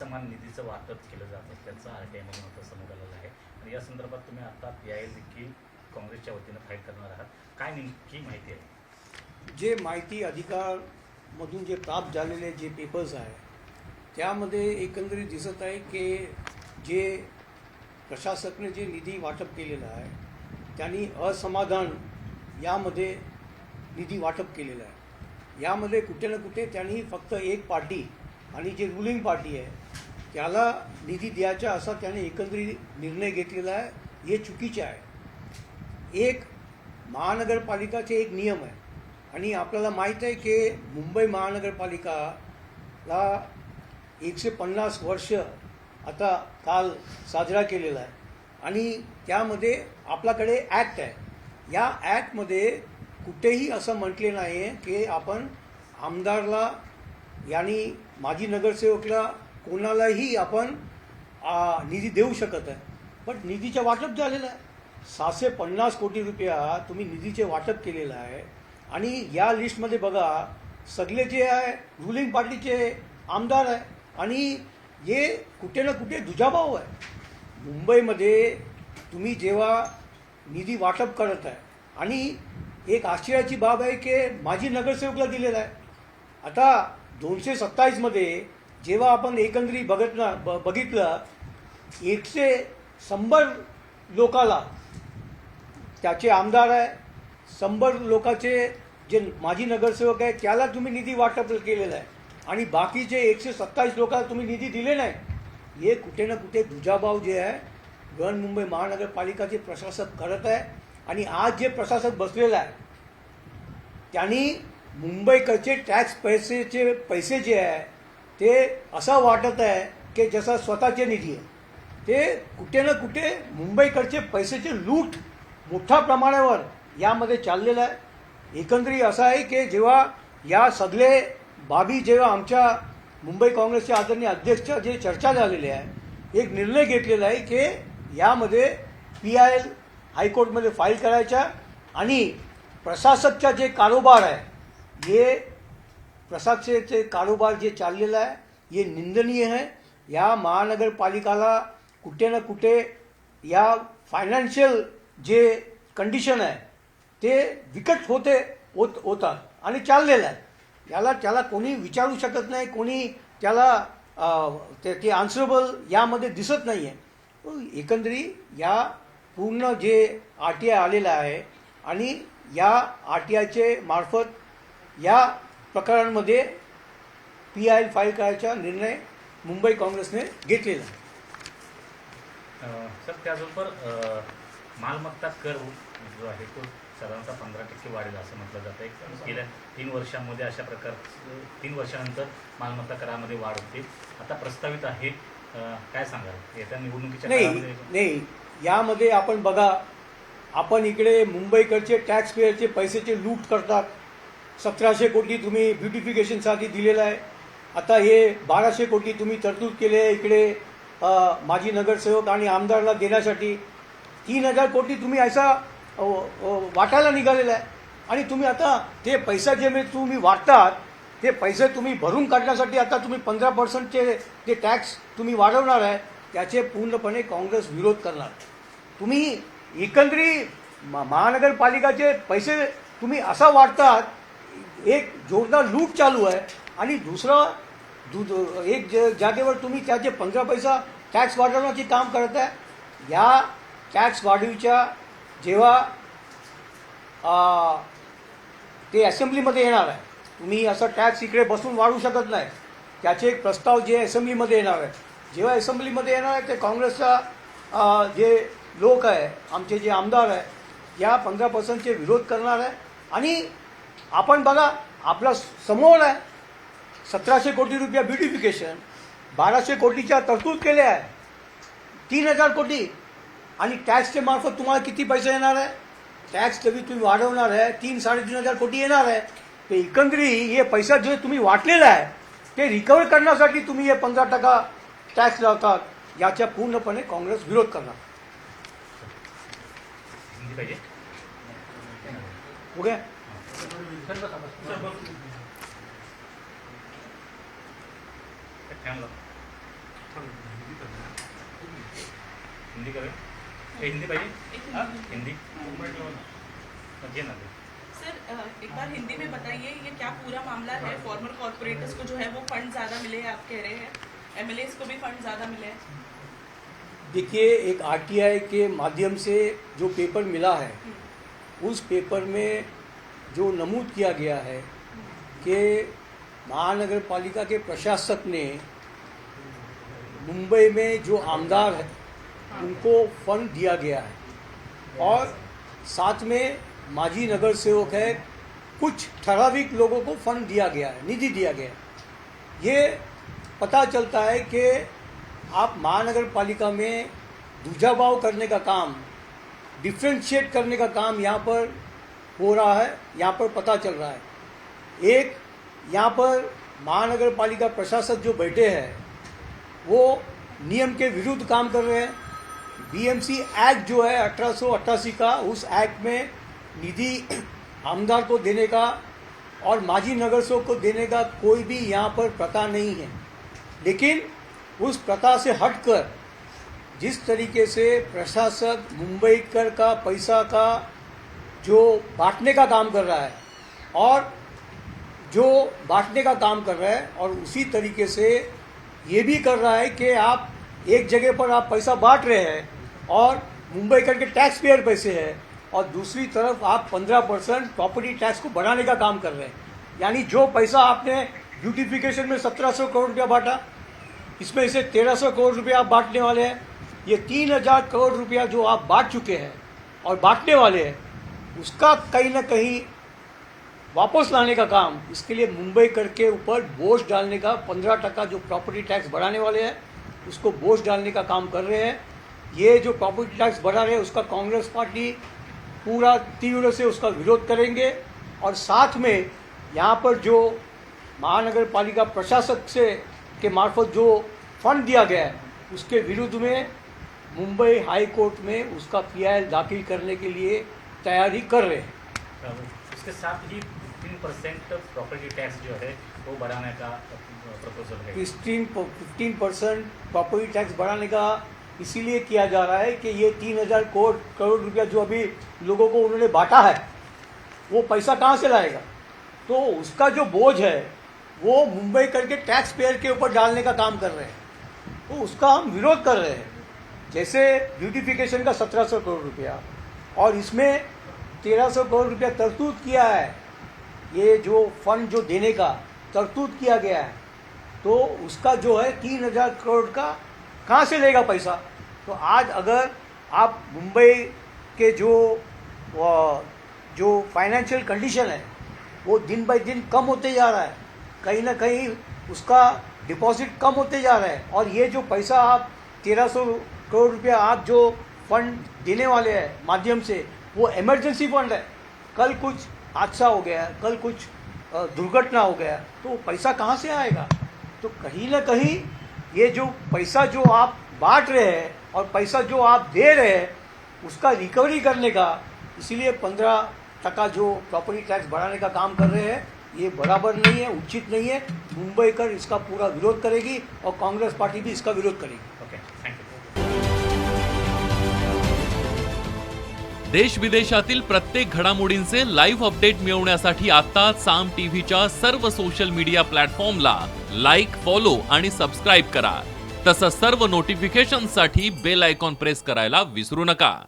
समान निधीचं वाटप केलं जातं त्याचा आरटीआयमध्ये मात्र समोर आलेला आहे आणि या संदर्भात तुम्ही आता PIL देखील काँग्रेसच्या वतीनं फाईट करणार आहात. काय नेमकी माहिती आहे? जे माहिती अधिकारमधून जे प्राप्त झालेले जे पेपर्स आहे त्यामध्ये एकंदरीत दिसत आहे की जे प्रशासकने जे निधी वाटप केलेला आहे त्यांनी असमाधान यामध्ये निधी वाटप केलेला आहे. यामध्ये कुठे ना कुठे त्यांनी फक्त एक पार्टी आणि जे रुलिंग पार्टी आहे त्याला निधी द्यायचा असा त्याने एकंदरीत निर्णय घेतलेला आहे. हे चुकीचे आहे. एक महानगरपालिकाचे एक नियम आहे आणि आपल्याला माहीत आहे की मुंबई महानगरपालिकाला 150 वर्ष आता काल साजरा केलेला आहे आणि त्यामध्ये आपल्याकडे ॲक्ट आहे. या ॲक्टमध्ये कुठेही असं म्हटले नाही आहे की आपण आमदारला यांनी माजी नगरसेवकला कोणालाही आपण निधी देऊ शकत आहे. पण निधीचं वाटप झालेलं आहे. 650 कोटी रुपया तुम्ही निधीचे वाटप केलेलं आहे आणि या लिस्टमध्ये बघा सगळे जे आहे रुलिंग पार्टीचे आमदार आहे आणि हे कुठे ना कुठे दुजाभाव आहे. मुंबईमध्ये तुम्ही जेव्हा निधी वाटप करत आहे आणि एक आश्चर्याची बाब आहे की माजी नगरसेवकला दिलेला आहे. आता 227 जेव्हा आपण एकंदरीत बघितलं 100 लोकाला त्याचे आमदार आहे, 100 लोकांचे जे माजी नगरसेवक आहे त्याला तुम्ही निधी वाटप केलेला आहे आणि बाकीचे 127 लोकांना तुम्ही निधी दिले नाही. हे कुठे ना कुठे दुजाभाव जे आहे बृहन्मुंबई महानगरपालिकाचे प्रशासक करत आहे आणि आज जे प्रशासक बसलेला आहे त्यांनी मुंबईकडचे टॅक्स पैसे जे आहे ते असं वाटत आहे की जसं स्वतःचे निधी आहे. ते कुठे ना कुठे मुंबईकडचे पैशाचे लूट मोठ्या प्रमाणावर यामध्ये चाललेलं आहे. एकंदरीत असं आहे की जेव्हा या सगळे बाबी जेव्हा आमच्या मुंबई काँग्रेसच्या आदरणीय अध्यक्ष जे चर्चा झालेली आहे एक निर्णय घेतलेला आहे की यामध्ये PIL हायकोर्टमध्ये फाईल करायच्या आणि प्रशासकचा जे कारोबार आहे हे प्रशासकाचे कारोबार जे चाललेला आहे हे निंदनीय आहे. या महानगरपालिकाला कुठे ना कुठे या फायनान्शियल जे कंडिशन आहे ते विकट होतात आणि चाललेलं आहे. त्याला कोणी विचारू शकत नाही, कोणी त्याला ते आन्सरेबल यामध्ये दिसत नाही आहे. एकंदरीत या पूर्ण जे RTI आलेलं आहे आणि या RTIचे मार्फत या प्रकरणांमध्ये PIL फाईल करायचा निर्णय मुंबई काँग्रेसने घेतलेला आहे. सर त्याचबरोबर मालमत्ता कर जो आहे तो साधारणतः 15% वाढेल असं म्हटलं जातं. गेल्या 3 वर्षांमध्ये अशा प्रकारचं 3 वर्षानंतर मालमत्ता करामध्ये वाढ होते. आता प्रस्तावित आहे. काय सांगाल येत्या निवडणुकीच्या काळामध्ये? नाही यामध्ये आपण बघा आपण इकडे मुंबईकडचे टॅक्स पेअरचे पैशाचे लूट करतात. 1700 कोटी तुम्ही ब्युटिफिकेशनसाठी दिलेलं आहे. आता हे 1200 कोटी तुम्ही तरतूद केले इकडे माजी नगरसेवक आणि आमदारला देण्यासाठी. 3000 कोटी तुम्ही असा वाटायला निघालेला आहे आणि तुम्ही आता ते पैसा जे तुम्ही वाटतात ते पैसे तुम्ही भरून काढण्यासाठी आता तुम्ही 15%चे जे टॅक्स तुम्ही वाढवणार आहे त्याचे पूर्णपणे काँग्रेस विरोध करणार. तुम्ही एकंदरीत महानगरपालिकाचे पैसे तुम्ही असा वाटतात. एक जोरदार लूट चालू आहे आणि दुसरं एक जागेवर तुम्ही त्याचे 15 पैसा टॅक्स वाढवण्याचे काम करत आहे. या टॅक्स वाढीच्या जेव्हा ते असेंब्लीमध्ये येणार आहे तुम्ही असं टॅक्स इकडे बसून वाढवू शकत नाही. त्याचे एक प्रस्ताव जे असेंब्लीमध्ये येणार आहे जेव्हा असेंब्लीमध्ये येणार आहे ते काँग्रेसचा जे लोक आहे आमचे जे आमदार आहे या 15%चे विरोध करणार आहे. आणि आपण बघा आपल्या समोर आहे 1700 कोटी रुपया ब्युटिफिकेशन, 1200 कोटीच्या तरतूद केल्या आहे, 3000 कोटी आणि टॅक्सच्या मार्फत तुम्हाला किती पैसे येणार आहे? टॅक्स तरी तुम्ही वाढवणार आहे 3-3.5 कोटी येणार आहे. ते एकंदरीत हे पैसा जे तुम्ही वाटलेला आहे ते रिकवर करण्यासाठी तुम्ही हे 15% टॅक्स लावतात. याच्या पूर्णपणे काँग्रेस विरोध करणार. हो गया? हिंदी करें, हिंदी पाहिजे, हाँ हिंदी घे ना. सर एक बार हिंदी में बताइए, ये क्या पूरा मामला है? फॉर्मर कॉर्पोरेटर्स को जो है वो फंड ज़्यादा मिले हैं, आप कह रहे हैं एमएलएस को भी फंड ज़्यादा मिले हैं. देखिए, एक आरटीआई के माध्यम से जो पेपर मिला है, उस पेपर में जो नमूद किया गया है कि महानगर पालिका के प्रशासक ने मुंबई में जो आमदार है उनको फंड दिया गया है और साथ में माजी नगर सेवक है, कुछ ठराविक लोगों को फंड दिया गया है, निधि दिया गया है. ये पता चलता है कि आप महानगर पालिका में दूजाभाव करने का काम, डिफ्रेंशिएट करने का काम यहाँ पर हो रहा है, यहाँ पर पता चल रहा है. एक यहाँ पर महानगर पालिका प्रशासक जो बैठे हैं वो नियम के विरुद्ध काम कर रहे हैं. बीएमसी एक्ट जो है 1888 का, उस एक्ट में निधि आमदार को देने का और माजी नगर सेवक को देने का कोई भी यहाँ पर प्रथा नहीं है. लेकिन उस प्रथा से हटकर जिस तरीके से प्रशासक मुंबईकर का पैसा का जो बांटने का काम कर रहा है और जो बांटने का काम कर रहा है, और उसी तरीके से ये भी कर रहा है कि आप एक जगह पर आप पैसा बांट रहे हैं और मुंबईकर के टैक्स पेयर पैसे हैं, और दूसरी तरफ आप 15% प्रॉपर्टी टैक्स को बढ़ाने का काम कर रहे हैं. यानी जो पैसा आपने ब्यूटिफिकेशन में 1700 करोड़ रुपया बांटा, इसमें से 1300 करोड़ रुपया आप बांटने वाले हैं. ये 3000 करोड़ रुपया जो आप बांट चुके हैं और बांटने वाले हैं, उसका कहीं ना कहीं वापस लाने का काम, इसके लिए मुंबई करके ऊपर बोझ डालने का 15% जो प्रॉपर्टी टैक्स बढ़ाने वाले हैं उसको बोझ डालने का काम कर रहे हैं. ये जो प्रॉपर्टी टैक्स बढ़ा रहे हैं उसका कांग्रेस पार्टी पूरा तीव्र से उसका विरोध करेंगे. और साथ में यहाँ पर जो महानगर पालिका प्रशासक से के मार्फत जो फंड दिया गया है उसके विरुद्ध में मुंबई हाई कोर्ट में उसका पीआईएल दाखिल करने के लिए तैयारी कर रहे हैं. उसके साथ ही 15% प्रॉपर्टी टैक्स जो है वो बढ़ाने का प्रपोजल है. 15% प्रॉपर्टी टैक्स बढ़ाने का इसीलिए किया जा रहा है कि ये 3000 करोड़ रुपया जो अभी लोगों को उन्होंने बांटा है वो पैसा कहाँ से लाएगा. तो उसका जो बोझ है वो मुंबई करके टैक्स पेयर के ऊपर डालने का काम कर रहे हैं. तो उसका हम विरोध कर रहे हैं. जैसे ब्यूटिफिकेशन का 1700 करोड़ रुपया और इसमें 1300 करोड़ रुपया तरतूद किया है, ये जो फंड जो देने का तरतूद किया गया है, तो उसका जो है 3000 करोड़ का कहाँ से लेगा पैसा. तो आज अगर आप मुंबई के जो फाइनेंशियल कंडीशन है वो दिन बाय दिन कम होते जा रहा है, कहीं ना कहीं उसका डिपॉजिट कम होते जा रहा है. और ये जो पैसा आप 1300 करोड़ रुपया आप जो फंड देने वाले हैं माध्यम से, वो इमरजेंसी फंड है. कल कुछ हादसा हो गया, कल कुछ दुर्घटना हो गया, तो पैसा कहाँ से आएगा. तो कहीं ना कहीं ये जो पैसा जो आप बांट रहे हैं और पैसा जो आप दे रहे हैं उसका रिकवरी करने का, इसीलिए 15% जो प्रॉपर्टी टैक्स बढ़ाने का काम कर रहे हैं, ये बराबर नहीं है, उचित नहीं है. मुंबई कर इसका पूरा विरोध करेगी और कांग्रेस पार्टी भी इसका विरोध करेगी. Okay, thank you. देश विदेशातील प्रत्येक घडामोडींचे लाईव्ह अपडेट मिळवण्यासाठी आता साम टीव्हीच्या सर्व सोशल मीडिया प्लॅटफॉर्मला लाईक, फॉलो आणि सबस्क्राईब करा. तसंच सर्व नोटिफिकेशनसाठी बेल आयकॉन प्रेस करायला विसरू नका.